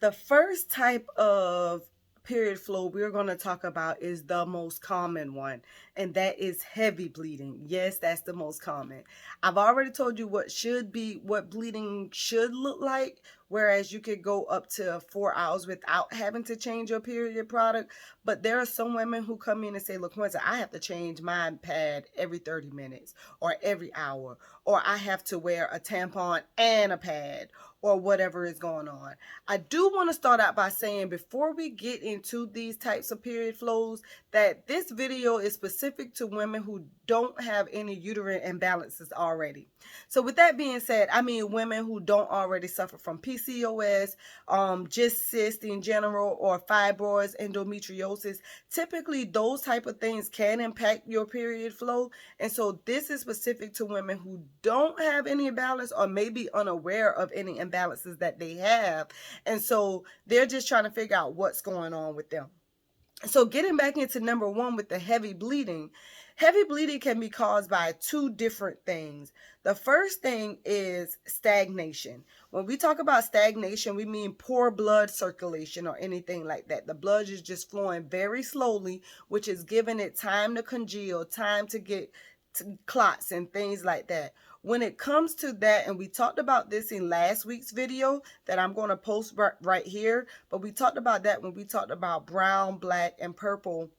The first type of period flow we're going to talk about is the most common one, and that is heavy bleeding. Yes, that's the most common. I've already told you what bleeding should look like, whereas you could go up to 4 hours without having to change your period product. But there are some women who come in and say, look, Quinta, I have to change my pad every 30 minutes or every hour, or I have to wear a tampon and a pad, or whatever is going on. I do want to start out by saying, before we get into these types of period flows, that this video is specific to women who don't have any uterine imbalances already. So with that being said, I mean women who don't already suffer from PCOS, just cysts in general, or fibroids, endometriosis. Typically, those type of things can impact your period flow. And so this is specific to women who don't have any imbalance, or maybe unaware of any imbalances that they have. And so they're just trying to figure out what's going on with them. So getting back into number one with the heavy bleeding can be caused by two different things. The first thing is stagnation. When we talk about stagnation, we mean poor blood circulation or anything like that. The blood is just flowing very slowly, which is giving it time to congeal, time to get to clots and things like that. When it comes to that, and we talked about this in last week's video that I'm going to post right here, but we talked about that when we talked about brown, black, and purple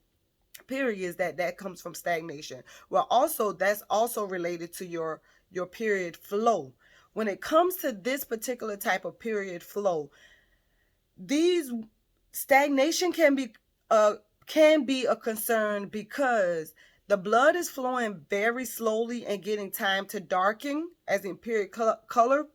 periods, that comes from stagnation. Well, also that's also related to your period flow. When it comes to this particular type of period flow, these stagnation can be a concern because the blood is flowing very slowly and getting time to darken, as in period color,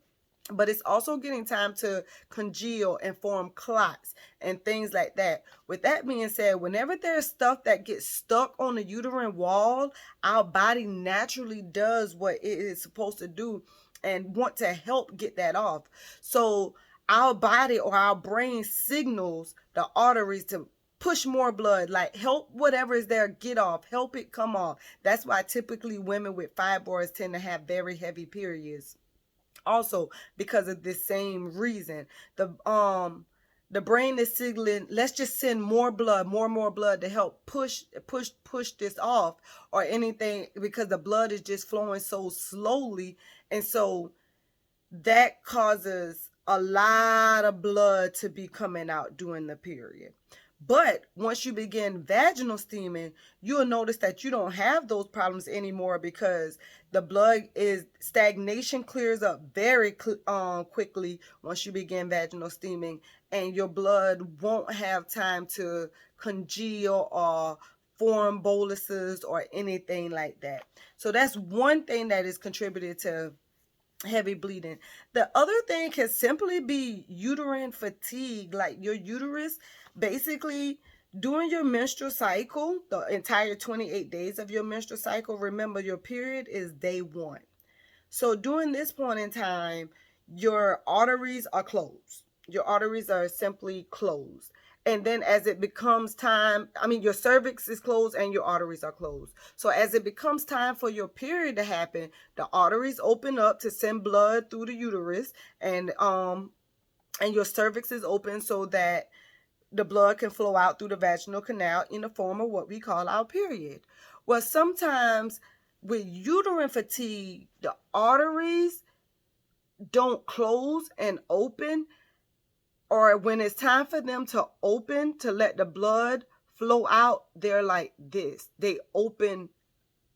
but it's also getting time to congeal and form clots and things like that. With that being said, whenever there's stuff that gets stuck on the uterine wall, our body naturally does what it is supposed to do and want to help get that off. So our body or our brain signals the arteries to push more blood, like help whatever is there get off, help it come off. That's why typically women with fibroids tend to have very heavy periods, also because of this same reason. The brain is signaling, let's just send more blood, more blood to help push this off or anything, because the blood is just flowing so slowly. And so that causes a lot of blood to be coming out during the period. But once you begin vaginal steaming, you'll notice that you don't have those problems anymore, because the blood is stagnation clears up very quickly once you begin vaginal steaming, and your blood won't have time to congeal or form boluses or anything like that. So that's one thing that is contributed to heavy bleeding. The other thing can simply be uterine fatigue, like your uterus basically during your menstrual cycle, the entire 28 days of your menstrual cycle. Remember, your period is day one. So during this point in time, your arteries are closed. Your arteries are simply closed. And then as it becomes time, your cervix is closed and your arteries are closed. So as it becomes time for your period to happen, the arteries open up to send blood through the uterus, and your cervix is open so that the blood can flow out through the vaginal canal in the form of what we call our period. Well, sometimes with uterine fatigue, the arteries don't close and open, or when it's time for them to open to let the blood flow out, they're like this. They open,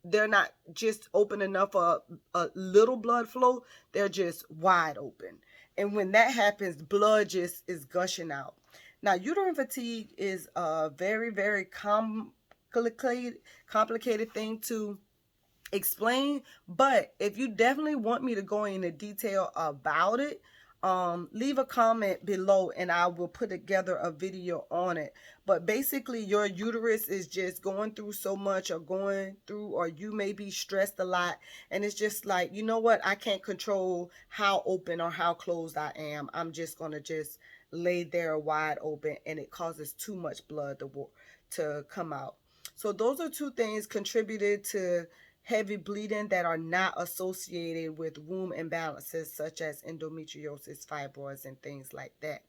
they're not just open enough for a little blood flow, they're just wide open. And when that happens, blood just is gushing out. Now, uterine fatigue is a very, very complicated thing to explain, but if you definitely want me to go into detail about it, leave a comment below and I will put together a video on it. But basically, your uterus is just going through so much, or you may be stressed a lot, and it's just like, you know what, I can't control how open or how closed I am. I'm just gonna just lay there wide open, and it causes too much blood to come out. So those are two things contributed to heavy bleeding that are not associated with womb imbalances such as endometriosis, fibroids, and things like that.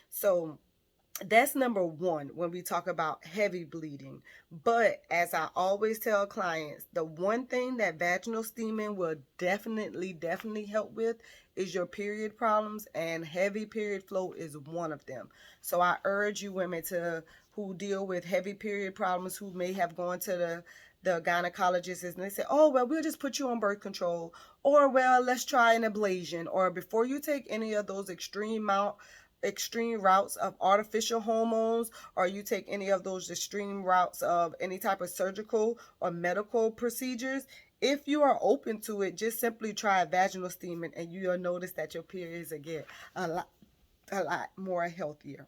So that's number one when we talk about heavy bleeding. But as I always tell clients, the one thing that vaginal steaming will definitely help with is your period problems, and heavy period flow is one of them. So I urge you women to who deal with heavy period problems, who may have gone to the gynecologist, and they say, oh, well, we'll just put you on birth control, or well, let's try an ablation, or before you take any of those extreme routes of artificial hormones, or you take any of those extreme routes of any type of surgical or medical procedures, if you are open to it, just simply try vaginal steaming, and you'll notice that your periods will get a lot more healthier.